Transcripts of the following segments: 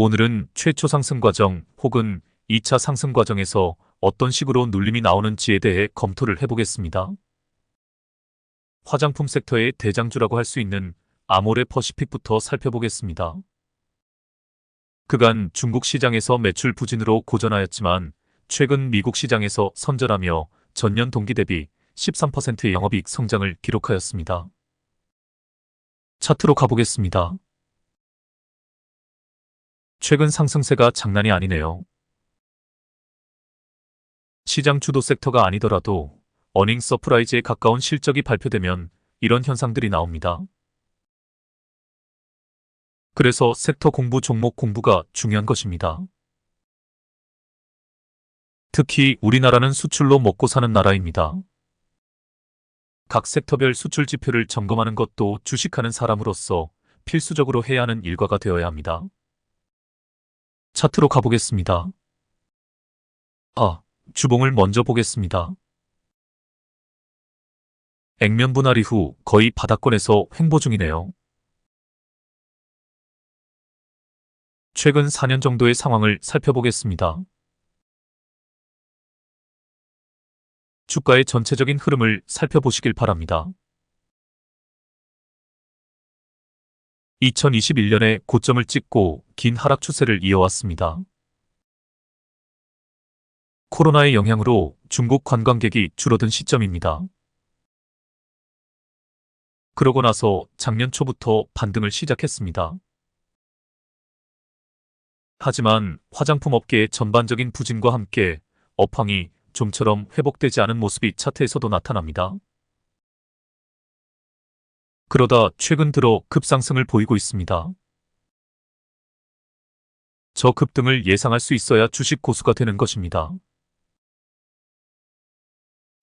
오늘은 최초 상승 과정 혹은 2차 상승 과정에서 어떤 식으로 눌림이 나오는지에 대해 검토를 해보겠습니다. 화장품 섹터의 대장주라고 할 수 있는 아모레 퍼시픽부터 살펴보겠습니다. 그간 중국 시장에서 매출 부진으로 고전하였지만 최근 미국 시장에서 선전하며 전년 동기 대비 13%의 영업이익 성장을 기록하였습니다. 차트로 가보겠습니다. 최근 상승세가 장난이 아니네요. 시장 주도 섹터가 아니더라도 어닝 서프라이즈에 가까운 실적이 발표되면 이런 현상들이 나옵니다. 그래서 섹터 공부, 종목 공부가 중요한 것입니다. 특히 우리나라는 수출로 먹고 사는 나라입니다. 각 섹터별 수출 지표를 점검하는 것도 주식하는 사람으로서 필수적으로 해야 하는 일과가 되어야 합니다. 차트로 가보겠습니다. 주봉을 먼저 보겠습니다. 액면 분할 이후 거의 바닥권에서 횡보 중이네요. 최근 4년 정도의 상황을 살펴보겠습니다. 주가의 전체적인 흐름을 살펴보시길 바랍니다. 2021년에 고점을 찍고 긴 하락 추세를 이어왔습니다. 코로나의 영향으로 중국 관광객이 줄어든 시점입니다. 그러고 나서 작년 초부터 반등을 시작했습니다. 하지만 화장품 업계의 전반적인 부진과 함께 업황이 좀처럼 회복되지 않은 모습이 차트에서도 나타납니다. 그러다 최근 들어 급상승을 보이고 있습니다. 저 급등을 예상할 수 있어야 주식 고수가 되는 것입니다.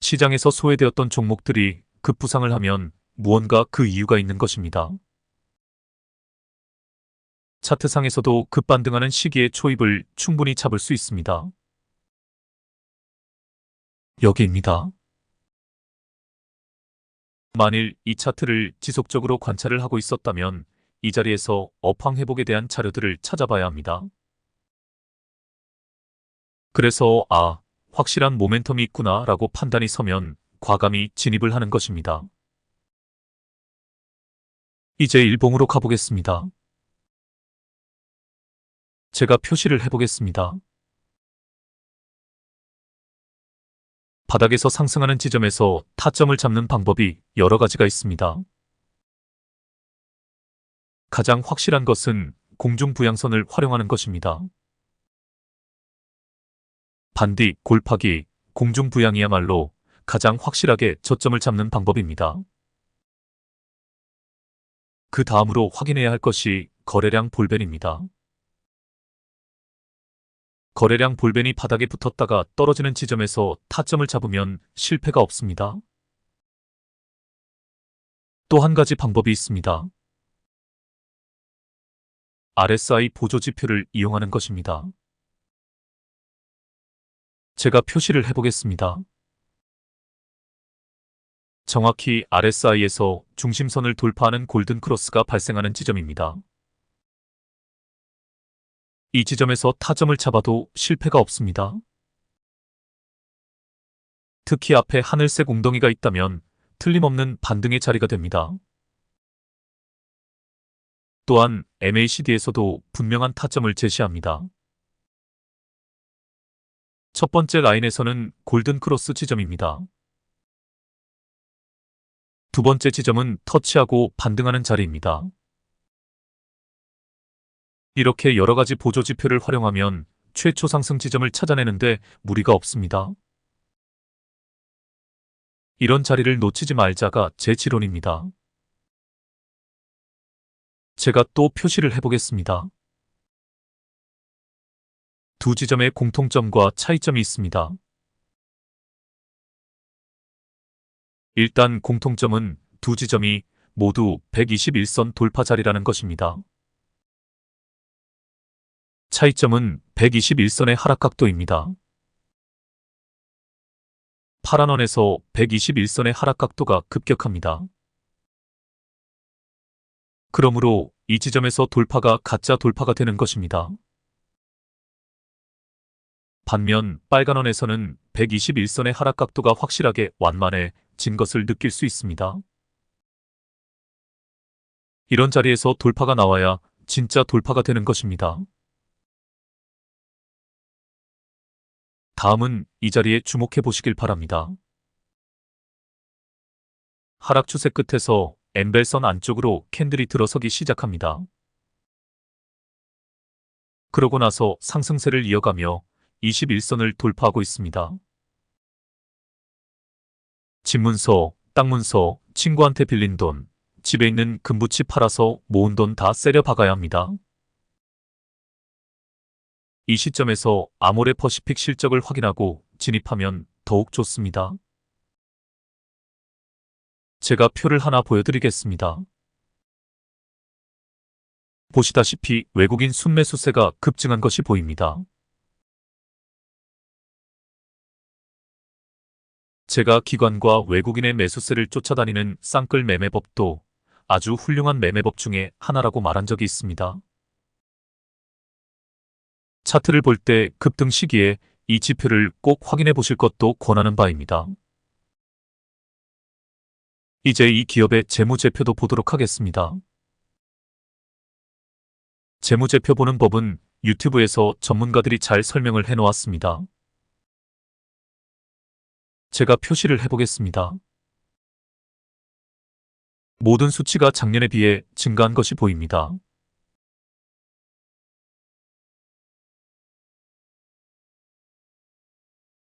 시장에서 소외되었던 종목들이 급부상을 하면 무언가 그 이유가 있는 것입니다. 차트상에서도 급반등하는 시기의 초입을 충분히 잡을 수 있습니다. 여기입니다. 만일 이 차트를 지속적으로 관찰을 하고 있었다면 이 자리에서 업황 회복에 대한 자료들을 찾아봐야 합니다. 그래서 확실한 모멘텀이 있구나 라고 판단이 서면 과감히 진입을 하는 것입니다. 이제 일봉으로 가보겠습니다. 제가 표시를 해보겠습니다. 바닥에서 상승하는 지점에서 타점을 잡는 방법이 여러 가지가 있습니다. 가장 확실한 것은 공중부양선을 활용하는 것입니다. 반디, 골파기, 공중부양이야말로 가장 확실하게 저점을 잡는 방법입니다. 그 다음으로 확인해야 할 것이 거래량 볼벤입니다. 거래량 볼벤이 바닥에 붙었다가 떨어지는 지점에서 타점을 잡으면 실패가 없습니다. 또 한 가지 방법이 있습니다. RSI 보조지표를 이용하는 것입니다. 제가 표시를 해보겠습니다. 정확히 RSI에서 중심선을 돌파하는 골든크로스가 발생하는 지점입니다. 이 지점에서 타점을 잡아도 실패가 없습니다. 특히 앞에 하늘색 웅덩이가 있다면 틀림없는 반등의 자리가 됩니다. 또한 MACD에서도 분명한 타점을 제시합니다. 첫 번째 라인에서는 골든크로스 지점입니다. 두 번째 지점은 터치하고 반등하는 자리입니다. 이렇게 여러 가지 보조 지표를 활용하면 최초 상승 지점을 찾아내는데 무리가 없습니다. 이런 자리를 놓치지 말자가 제 지론입니다. 제가 또 표시를 해보겠습니다. 두 지점의 공통점과 차이점이 있습니다. 일단 공통점은 두 지점이 모두 121선 돌파 자리라는 것입니다. 차이점은 121선의 하락각도입니다. 파란 원에서 121선의 하락각도가 급격합니다. 그러므로 이 지점에서 돌파가 가짜 돌파가 되는 것입니다. 반면 빨간원에서는 121선의 하락 각도가 확실하게 완만해진 것을 느낄 수 있습니다. 이런 자리에서 돌파가 나와야 진짜 돌파가 되는 것입니다. 다음은 이 자리에 주목해 보시길 바랍니다. 하락 추세 끝에서 엠벨선 안쪽으로 캔들이 들어서기 시작합니다. 그러고 나서 상승세를 이어가며 21선을 돌파하고 있습니다. 집 문서, 땅 문서, 친구한테 빌린 돈, 집에 있는 금붙이 팔아서 모은 돈 다 세려 박아야 합니다. 이 시점에서 아모레 퍼시픽 실적을 확인하고 진입하면 더욱 좋습니다. 제가 표를 하나 보여드리겠습니다. 보시다시피 외국인 순매수세가 급증한 것이 보입니다. 제가 기관과 외국인의 매수세를 쫓아다니는 쌍끌 매매법도 아주 훌륭한 매매법 중에 하나라고 말한 적이 있습니다. 차트를 볼 때 급등 시기에 이 지표를 꼭 확인해 보실 것도 권하는 바입니다. 이제 이 기업의 재무제표도 보도록 하겠습니다. 재무제표 보는 법은 유튜브에서 전문가들이 잘 설명을 해놓았습니다. 제가 표시를 해보겠습니다. 모든 수치가 작년에 비해 증가한 것이 보입니다.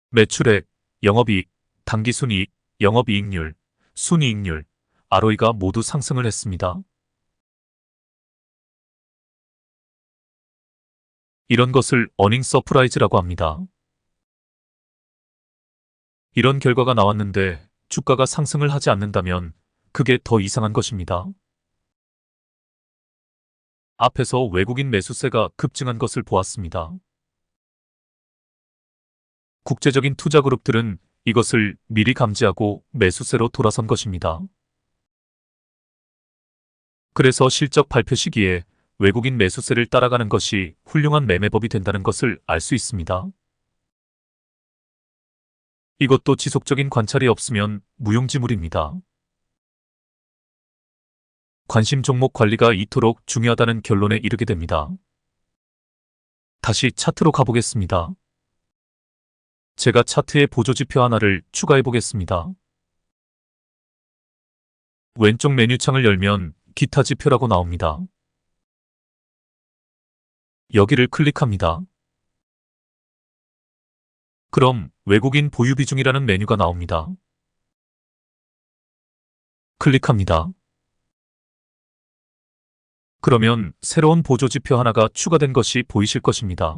매출액, 영업이익, 당기순이익, 영업이익률, 순이익률, ROE가 모두 상승을 했습니다. 이런 것을 어닝 서프라이즈라고 합니다. 이런 결과가 나왔는데 주가가 상승을 하지 않는다면 그게 더 이상한 것입니다. 앞에서 외국인 매수세가 급증한 것을 보았습니다. 국제적인 투자 그룹들은 이것을 미리 감지하고 매수세로 돌아선 것입니다. 그래서 실적 발표 시기에 외국인 매수세를 따라가는 것이 훌륭한 매매법이 된다는 것을 알 수 있습니다. 이것도 지속적인 관찰이 없으면 무용지물입니다. 관심 종목 관리가 이토록 중요하다는 결론에 이르게 됩니다. 다시 차트로 가보겠습니다. 제가 차트에 보조지표 하나를 추가해 보겠습니다. 왼쪽 메뉴창을 열면 기타 지표라고 나옵니다. 여기를 클릭합니다. 그럼 외국인 보유 비중이라는 메뉴가 나옵니다. 클릭합니다. 그러면 새로운 보조지표 하나가 추가된 것이 보이실 것입니다.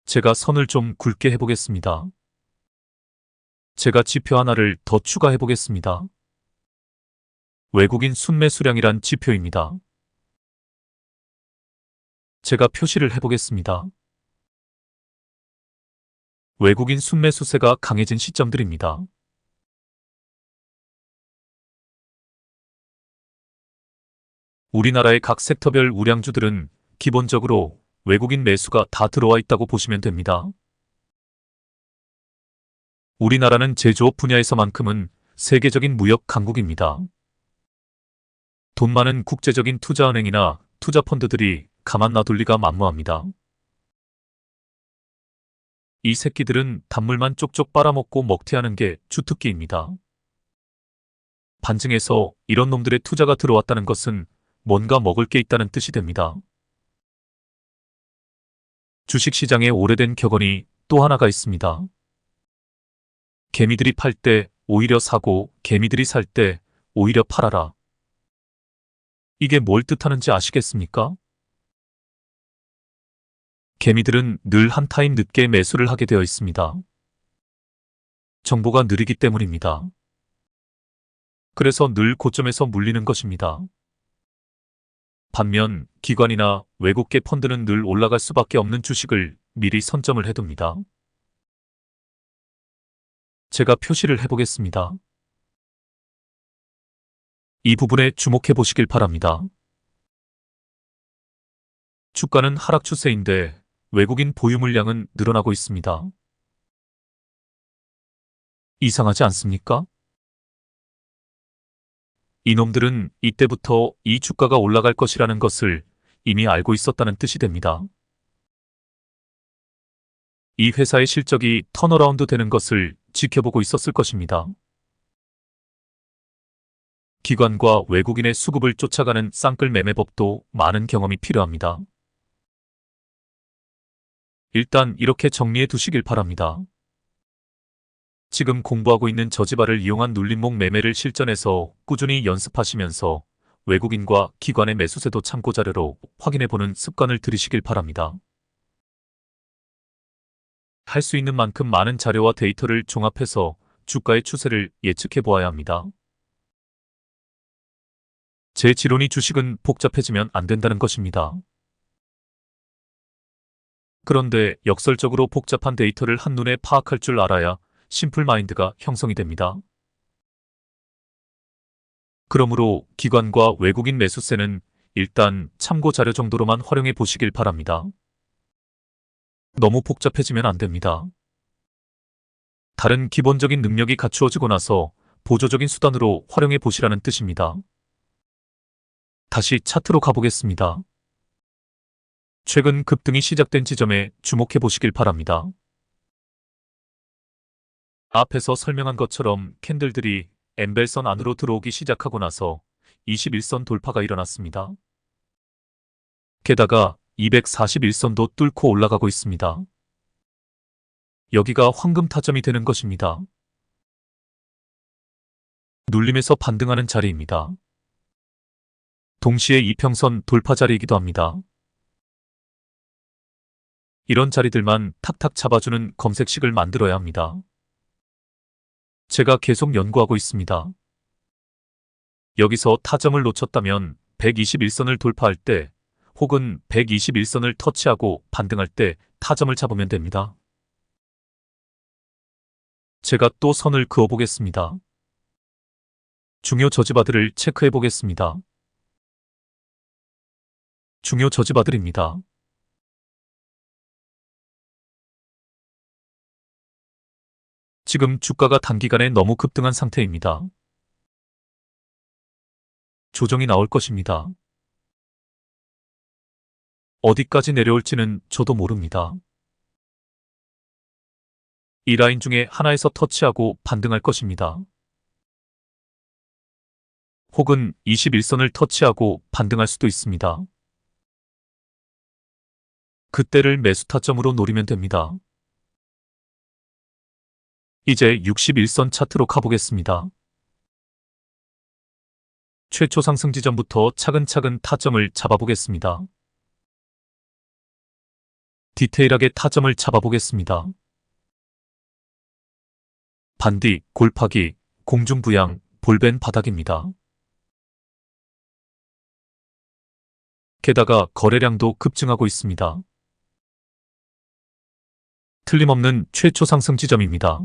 제가 선을 좀 굵게 해보겠습니다. 제가 지표 하나를 더 추가해 보겠습니다. 외국인 순매수량이란 지표입니다. 제가 표시를 해보겠습니다. 외국인 순매수세가 강해진 시점들입니다. 우리나라의 각 섹터별 우량주들은 기본적으로 외국인 매수가 다 들어와 있다고 보시면 됩니다. 우리나라는 제조업 분야에서만큼은 세계적인 무역 강국입니다. 돈 많은 국제적인 투자은행이나 투자펀드들이 가만 놔둘 리가 만무합니다. 이 새끼들은 단물만 쪽쪽 빨아먹고 먹튀하는 게 주특기입니다. 반증에서 이런 놈들의 투자가 들어왔다는 것은 뭔가 먹을 게 있다는 뜻이 됩니다. 주식시장에 오래된 격언이 또 하나가 있습니다. 개미들이 팔 때 오히려 사고 개미들이 살 때 오히려 팔아라. 이게 뭘 뜻하는지 아시겠습니까? 개미들은 늘 한 타임 늦게 매수를 하게 되어 있습니다. 정보가 느리기 때문입니다. 그래서 늘 고점에서 물리는 것입니다. 반면 기관이나 외국계 펀드는 늘 올라갈 수밖에 없는 주식을 미리 선점을 해둡니다. 제가 표시를 해보겠습니다. 이 부분에 주목해 보시길 바랍니다. 주가는 하락 추세인데 외국인 보유 물량은 늘어나고 있습니다. 이상하지 않습니까? 이놈들은 이때부터 이 주가가 올라갈 것이라는 것을 이미 알고 있었다는 뜻이 됩니다. 이 회사의 실적이 턴어라운드 되는 것을 지켜보고 있었을 것입니다. 기관과 외국인의 수급을 쫓아가는 쌍끌 매매법도 많은 경험이 필요합니다. 일단 이렇게 정리해 두시길 바랍니다. 지금 공부하고 있는 저지발을 이용한 눌림목 매매를 실전에서 꾸준히 연습하시면서 외국인과 기관의 매수세도 참고자료로 확인해보는 습관을 들이시길 바랍니다. 할 수 있는 만큼 많은 자료와 데이터를 종합해서 주가의 추세를 예측해 보아야 합니다. 제 지론이 주식은 복잡해지면 안 된다는 것입니다. 그런데 역설적으로 복잡한 데이터를 한눈에 파악할 줄 알아야 심플 마인드가 형성이 됩니다. 그러므로 기관과 외국인 매수세는 일단 참고 자료 정도로만 활용해 보시길 바랍니다. 너무 복잡해지면 안 됩니다. 다른 기본적인 능력이 갖추어지고 나서 보조적인 수단으로 활용해 보시라는 뜻입니다. 다시 차트로 가보겠습니다. 최근 급등이 시작된 지점에 주목해 보시길 바랍니다. 앞에서 설명한 것처럼 캔들들이 엠벨선 안으로 들어오기 시작하고 나서 21선 돌파가 일어났습니다. 게다가 241선도 뚫고 올라가고 있습니다. 여기가 황금 타점이 되는 것입니다. 눌림에서 반등하는 자리입니다. 동시에 이평선 돌파 자리이기도 합니다. 이런 자리들만 탁탁 잡아주는 검색식을 만들어야 합니다. 제가 계속 연구하고 있습니다. 여기서 타점을 놓쳤다면 121선을 돌파할 때 혹은 121선을 터치하고 반등할 때 타점을 잡으면 됩니다. 제가 또 선을 그어 보겠습니다. 중요 저지바들을 체크해 보겠습니다. 중요 저지바들입니다. 지금 주가가 단기간에 너무 급등한 상태입니다. 조정이 나올 것입니다. 어디까지 내려올지는 저도 모릅니다. 이 라인 중에 하나에서 터치하고 반등할 것입니다. 혹은 21선을 터치하고 반등할 수도 있습니다. 그때를 매수 타점으로 노리면 됩니다. 이제 61선 차트로 가보겠습니다. 최초 상승 지점부터 차근차근 타점을 잡아보겠습니다. 디테일하게 타점을 잡아보겠습니다. 반디, 골파기, 공중부양, 볼벤 바닥입니다. 게다가 거래량도 급증하고 있습니다. 틀림없는 최초 상승 지점입니다.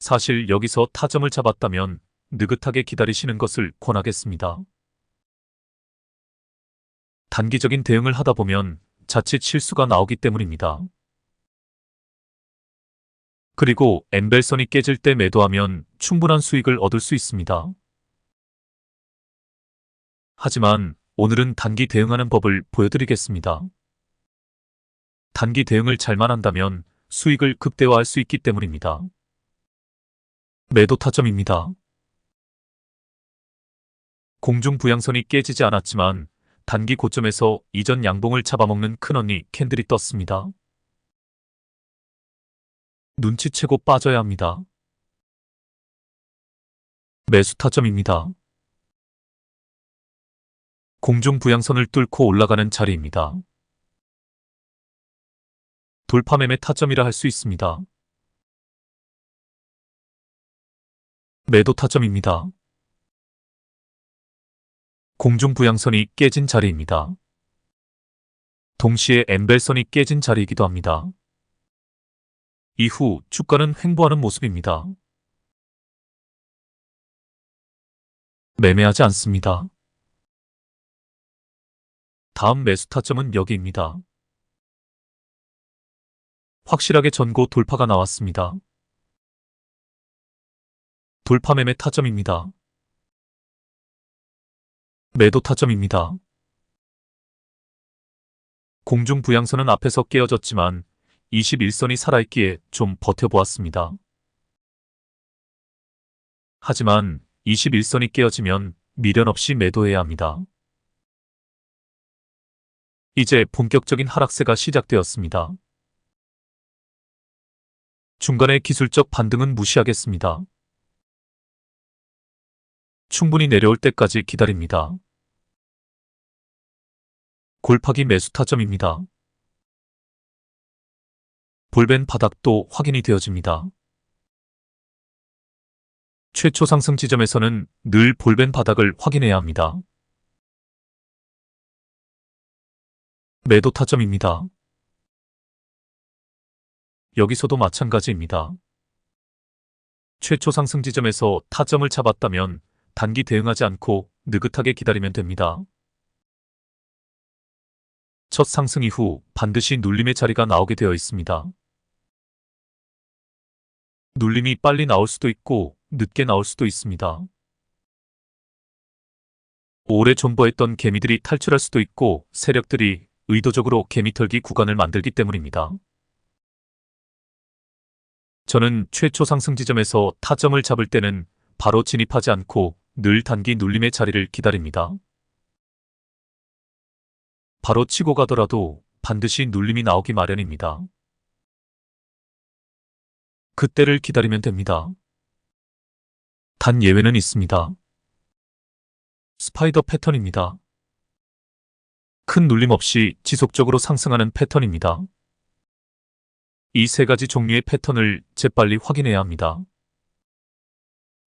사실 여기서 타점을 잡았다면 느긋하게 기다리시는 것을 권하겠습니다. 단기적인 대응을 하다 보면 자칫 실수가 나오기 때문입니다. 그리고 엠벨선이 깨질 때 매도하면 충분한 수익을 얻을 수 있습니다. 하지만 오늘은 단기 대응하는 법을 보여드리겠습니다. 단기 대응을 잘만 한다면 수익을 극대화할 수 있기 때문입니다. 매도 타점입니다. 공중 부양선이 깨지지 않았지만 단기 고점에서 이전 양봉을 잡아먹는 큰언니 캔들이 떴습니다. 눈치채고 빠져야 합니다. 매수 타점입니다. 공중 부양선을 뚫고 올라가는 자리입니다. 돌파 매매 타점이라 할 수 있습니다. 매도 타점입니다. 공중 부양선이 깨진 자리입니다. 동시에 엠벨선이 깨진 자리이기도 합니다. 이후 주가는 횡보하는 모습입니다. 매매하지 않습니다. 다음 매수 타점은 여기입니다. 확실하게 전고 돌파가 나왔습니다. 돌파 매매 타점입니다. 매도 타점입니다. 공중 부양선은 앞에서 깨어졌지만 21선이 살아있기에 좀 버텨보았습니다. 하지만 21선이 깨어지면 미련 없이 매도해야 합니다. 이제 본격적인 하락세가 시작되었습니다. 중간의 기술적 반등은 무시하겠습니다. 충분히 내려올 때까지 기다립니다. 골파기 매수 타점입니다. 볼벤 바닥도 확인이 되어집니다. 최초 상승 지점에서는 늘 볼벤 바닥을 확인해야 합니다. 매도 타점입니다. 여기서도 마찬가지입니다. 최초 상승 지점에서 타점을 잡았다면 단기 대응하지 않고 느긋하게 기다리면 됩니다. 첫 상승 이후 반드시 눌림의 자리가 나오게 되어 있습니다. 눌림이 빨리 나올 수도 있고 늦게 나올 수도 있습니다. 오래 존버했던 개미들이 탈출할 수도 있고 세력들이 의도적으로 개미털기 구간을 만들기 때문입니다. 저는 최초 상승 지점에서 타점을 잡을 때는 바로 진입하지 않고 늘 단기 눌림의 자리를 기다립니다. 바로 치고 가더라도 반드시 눌림이 나오기 마련입니다. 그때를 기다리면 됩니다. 단 예외는 있습니다. 스파이더 패턴입니다. 큰 눌림 없이 지속적으로 상승하는 패턴입니다. 이 세 가지 종류의 패턴을 재빨리 확인해야 합니다.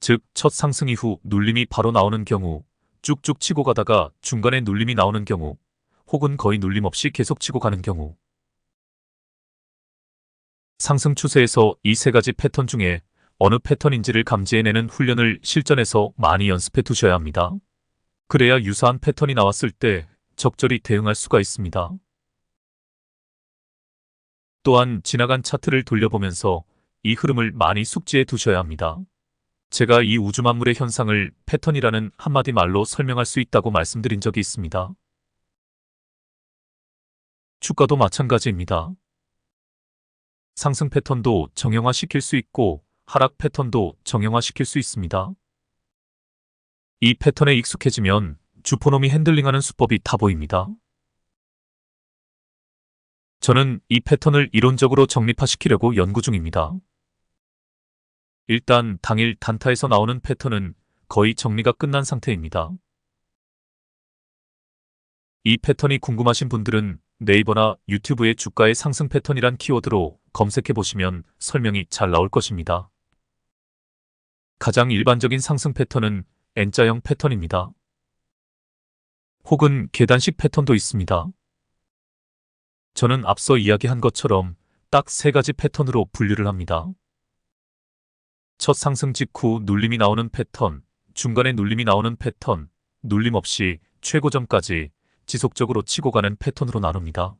즉, 첫 상승 이후 눌림이 바로 나오는 경우, 쭉쭉 치고 가다가 중간에 눌림이 나오는 경우, 혹은 거의 눌림 없이 계속 치고 가는 경우. 상승 추세에서 이 세 가지 패턴 중에 어느 패턴인지를 감지해내는 훈련을 실전에서 많이 연습해 두셔야 합니다. 그래야 유사한 패턴이 나왔을 때 적절히 대응할 수가 있습니다. 또한 지나간 차트를 돌려보면서 이 흐름을 많이 숙지해 두셔야 합니다. 제가 이 우주만물의 현상을 패턴이라는 한마디 말로 설명할 수 있다고 말씀드린 적이 있습니다. 주가도 마찬가지입니다. 상승 패턴도 정형화시킬 수 있고 하락 패턴도 정형화시킬 수 있습니다. 이 패턴에 익숙해지면 주포놈이 핸들링하는 수법이 다 보입니다. 저는 이 패턴을 이론적으로 정립화시키려고 연구 중입니다. 일단 당일 단타에서 나오는 패턴은 거의 정리가 끝난 상태입니다. 이 패턴이 궁금하신 분들은 네이버나 유튜브에 주가의 상승 패턴이란 키워드로 검색해 보시면 설명이 잘 나올 것입니다. 가장 일반적인 상승 패턴은 N자형 패턴입니다. 혹은 계단식 패턴도 있습니다. 저는 앞서 이야기한 것처럼 딱 세 가지 패턴으로 분류를 합니다. 첫 상승 직후 눌림이 나오는 패턴, 중간에 눌림이 나오는 패턴, 눌림 없이 최고점까지 지속적으로 치고 가는 패턴으로 나눕니다.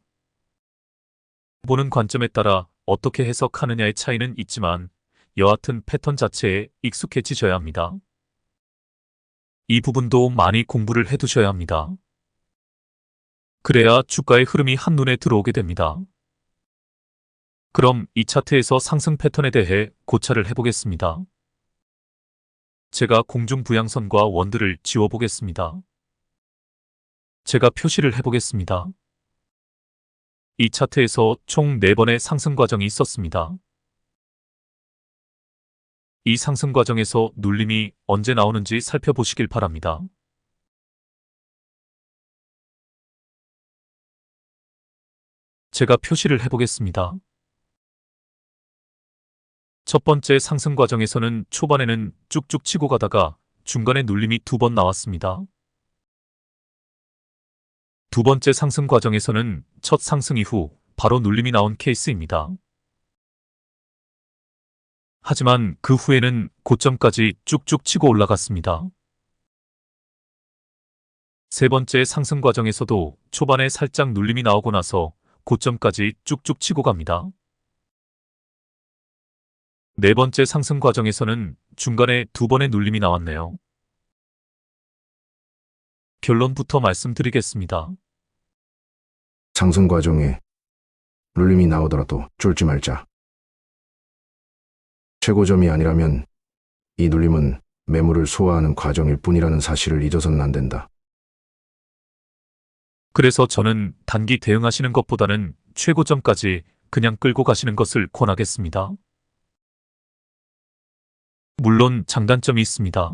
보는 관점에 따라 어떻게 해석하느냐의 차이는 있지만 여하튼 패턴 자체에 익숙해지셔야 합니다. 이 부분도 많이 공부를 해두셔야 합니다. 그래야 주가의 흐름이 한눈에 들어오게 됩니다. 그럼 이 차트에서 상승 패턴에 대해 고찰을 해보겠습니다. 제가 공중 부양선과 원들을 지워보겠습니다. 제가 표시를 해보겠습니다. 이 차트에서 총 4번의 상승 과정이 있었습니다. 이 상승 과정에서 눌림이 언제 나오는지 살펴보시길 바랍니다. 제가 표시를 해보겠습니다. 첫 번째 상승 과정에서는 초반에는 쭉쭉 치고 가다가 중간에 눌림이 2번 나왔습니다. 두 번째 상승 과정에서는 첫 상승 이후 바로 눌림이 나온 케이스입니다. 하지만 그 후에는 고점까지 쭉쭉 치고 올라갔습니다. 세 번째 상승 과정에서도 초반에 살짝 눌림이 나오고 나서 고점까지 쭉쭉 치고 갑니다. 네 번째 상승 과정에서는 중간에 두 번의 눌림이 나왔네요. 결론부터 말씀드리겠습니다. 상승 과정에 눌림이 나오더라도 쫄지 말자. 최고점이 아니라면 이 눌림은 매물을 소화하는 과정일 뿐이라는 사실을 잊어서는 안 된다. 그래서 저는 단기 대응하시는 것보다는 최고점까지 그냥 끌고 가시는 것을 권하겠습니다. 물론 장단점이 있습니다.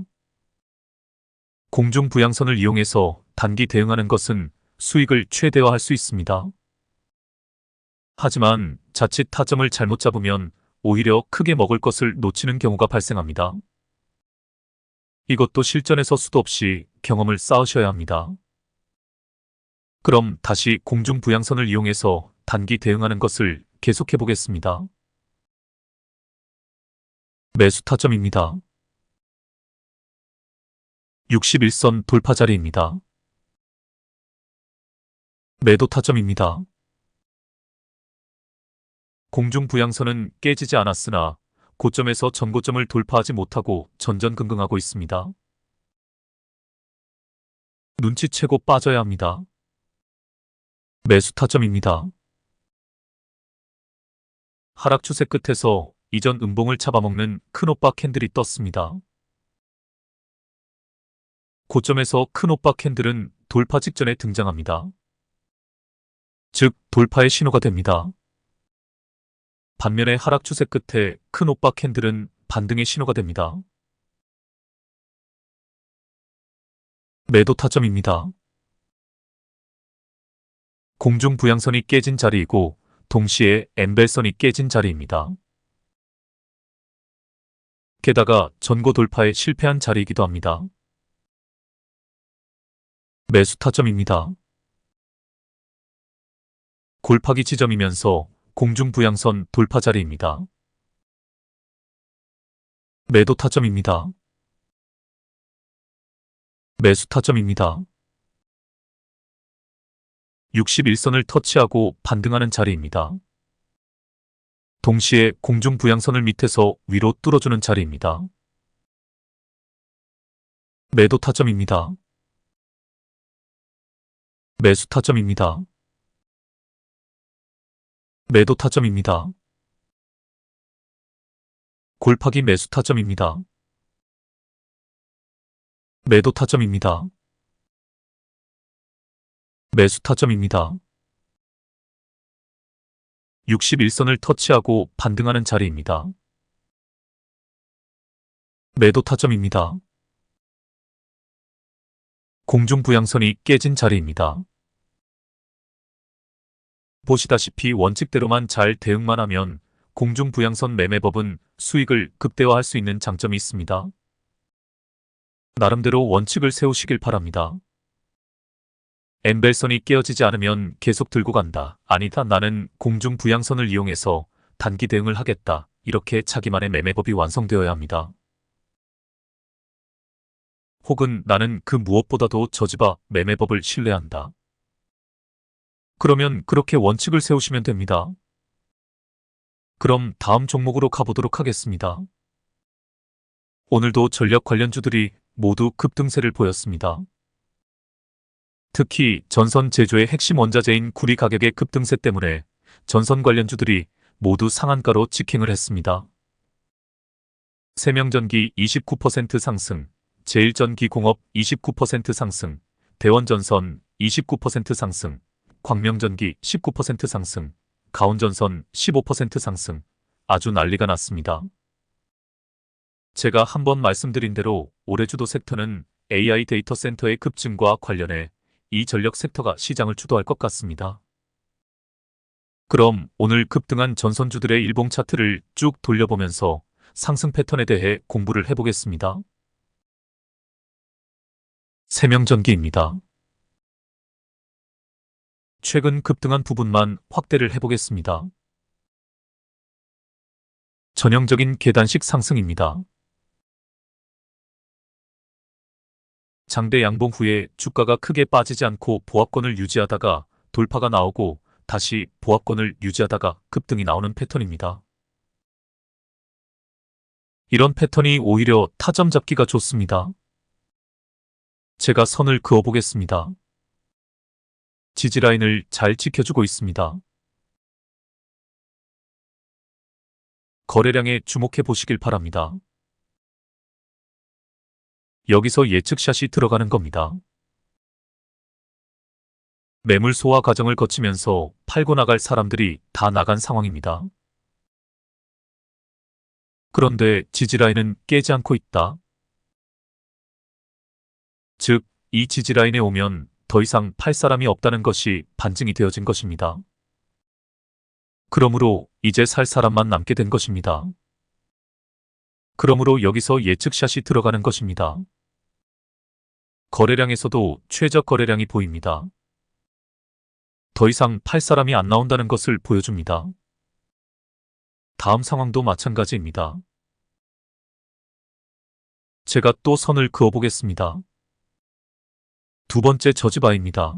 공중 부양선을 이용해서 단기 대응하는 것은 수익을 최대화할 수 있습니다. 하지만 자칫 타점을 잘못 잡으면 오히려 크게 먹을 것을 놓치는 경우가 발생합니다. 이것도 실전에서 수도 없이 경험을 쌓으셔야 합니다. 그럼 다시 공중 부양선을 이용해서 단기 대응하는 것을 계속해 보겠습니다. 매수 타점입니다. 61선 돌파 자리입니다. 매도 타점입니다. 공중 부양선은 깨지지 않았으나 고점에서 전고점을 돌파하지 못하고 전전긍긍하고 있습니다. 눈치채고 빠져야 합니다. 매수 타점입니다. 하락 추세 끝에서 이전 음봉을 잡아먹는 큰오빠 캔들이 떴습니다. 고점에서 큰오빠 캔들은 돌파 직전에 등장합니다. 즉 돌파의 신호가 됩니다. 반면에 하락 추세 끝에 큰오빠 캔들은 반등의 신호가 됩니다. 매도 타점입니다. 공중 부양선이 깨진 자리이고 동시에 엠벨선이 깨진 자리입니다. 게다가 전고 돌파에 실패한 자리이기도 합니다. 매수 타점입니다. 골파기 지점이면서 공중 부양선 돌파 자리입니다. 매도 타점입니다. 매수 타점입니다. 61선을 터치하고 반등하는 자리입니다. 동시에 공중 부양선을 밑에서 위로 뚫어주는 자리입니다. 매도 타점입니다. 매수 타점입니다. 매도 타점입니다. 골파기 매수 타점입니다. 매도 타점입니다. 매수 타점입니다. 61선을 터치하고 반등하는 자리입니다. 매도 타점입니다. 공중 부양선이 깨진 자리입니다. 보시다시피 원칙대로만 잘 대응만 하면 공중 부양선 매매법은 수익을 극대화할 수 있는 장점이 있습니다. 나름대로 원칙을 세우시길 바랍니다. 엠벨선이 깨어지지 않으면 계속 들고 간다. 아니다. 나는 공중 부양선을 이용해서 단기 대응을 하겠다. 이렇게 자기만의 매매법이 완성되어야 합니다. 혹은 나는 그 무엇보다도 저지바 매매법을 신뢰한다. 그러면 그렇게 원칙을 세우시면 됩니다. 그럼 다음 종목으로 가보도록 하겠습니다. 오늘도 전력 관련주들이 모두 급등세를 보였습니다. 특히 전선 제조의 핵심 원자재인 구리 가격의 급등세 때문에 전선 관련주들이 모두 상한가로 직행을 했습니다. 세명전기 29% 상승, 제일전기공업 29% 상승, 대원전선 29% 상승, 광명전기 19% 상승, 가온전선 15% 상승, 아주 난리가 났습니다. 제가 한번 말씀드린 대로 올해 주도 섹터는 AI 데이터 센터의 급증과 관련해 이 전력 섹터가 시장을 주도할 것 같습니다. 그럼 오늘 급등한 전선주들의 일봉 차트를 쭉 돌려보면서 상승 패턴에 대해 공부를 해보겠습니다. 세명전기입니다. 최근 급등한 부분만 확대를 해보겠습니다. 전형적인 계단식 상승입니다. 장대 양봉 후에 주가가 크게 빠지지 않고 보합권을 유지하다가 돌파가 나오고 다시 보합권을 유지하다가 급등이 나오는 패턴입니다. 이런 패턴이 오히려 타점 잡기가 좋습니다. 제가 선을 그어보겠습니다. 지지라인을 잘 지켜주고 있습니다. 거래량에 주목해 보시길 바랍니다. 여기서 예측샷이 들어가는 겁니다. 매물 소화 과정을 거치면서 팔고 나갈 사람들이 다 나간 상황입니다. 그런데 지지라인은 깨지 않고 있다. 즉, 이 지지라인에 오면 더 이상 팔 사람이 없다는 것이 반증이 되어진 것입니다. 그러므로 이제 살 사람만 남게 된 것입니다. 그러므로 여기서 예측샷이 들어가는 것입니다. 거래량에서도 최저 거래량이 보입니다. 더 이상 팔 사람이 안 나온다는 것을 보여줍니다. 다음 상황도 마찬가지입니다. 제가 또 선을 그어보겠습니다. 두 번째 저지바입니다.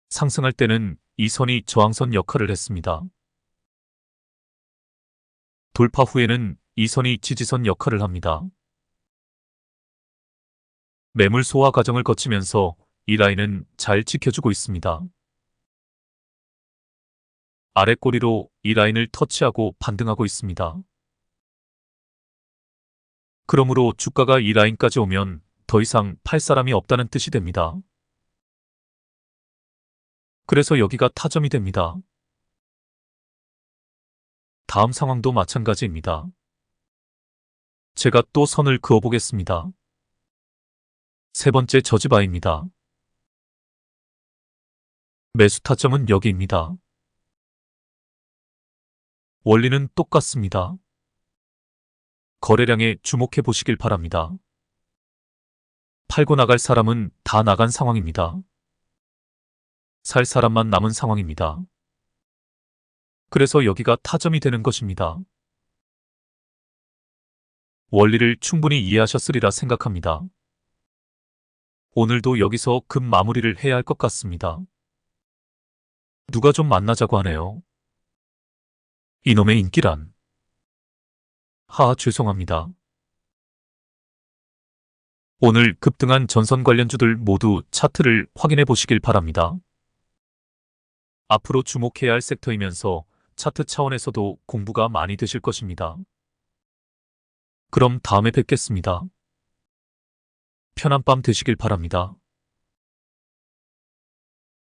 상승할 때는 이 선이 저항선 역할을 했습니다. 돌파 후에는 이 선이 지지선 역할을 합니다. 매물 소화 과정을 거치면서 이 라인은 잘 지켜주고 있습니다. 아래 꼬리로 이 라인을 터치하고 반등하고 있습니다. 그러므로 주가가 이 라인까지 오면 더 이상 팔 사람이 없다는 뜻이 됩니다. 그래서 여기가 타점이 됩니다. 다음 상황도 마찬가지입니다. 제가 또 선을 그어보겠습니다. 세 번째 저지바입니다. 매수 타점은 여기입니다. 원리는 똑같습니다. 거래량에 주목해 보시길 바랍니다. 팔고 나갈 사람은 다 나간 상황입니다. 살 사람만 남은 상황입니다. 그래서 여기가 타점이 되는 것입니다. 원리를 충분히 이해하셨으리라 생각합니다. 오늘도 여기서 급 마무리를 해야 할 것 같습니다. 누가 좀 만나자고 하네요. 이놈의 인기란. 죄송합니다. 오늘 급등한 전선 관련주들 모두 차트를 확인해 보시길 바랍니다. 앞으로 주목해야 할 섹터이면서 차트 차원에서도 공부가 많이 되실 것입니다. 그럼 다음에 뵙겠습니다. 편한 밤 되시길 바랍니다.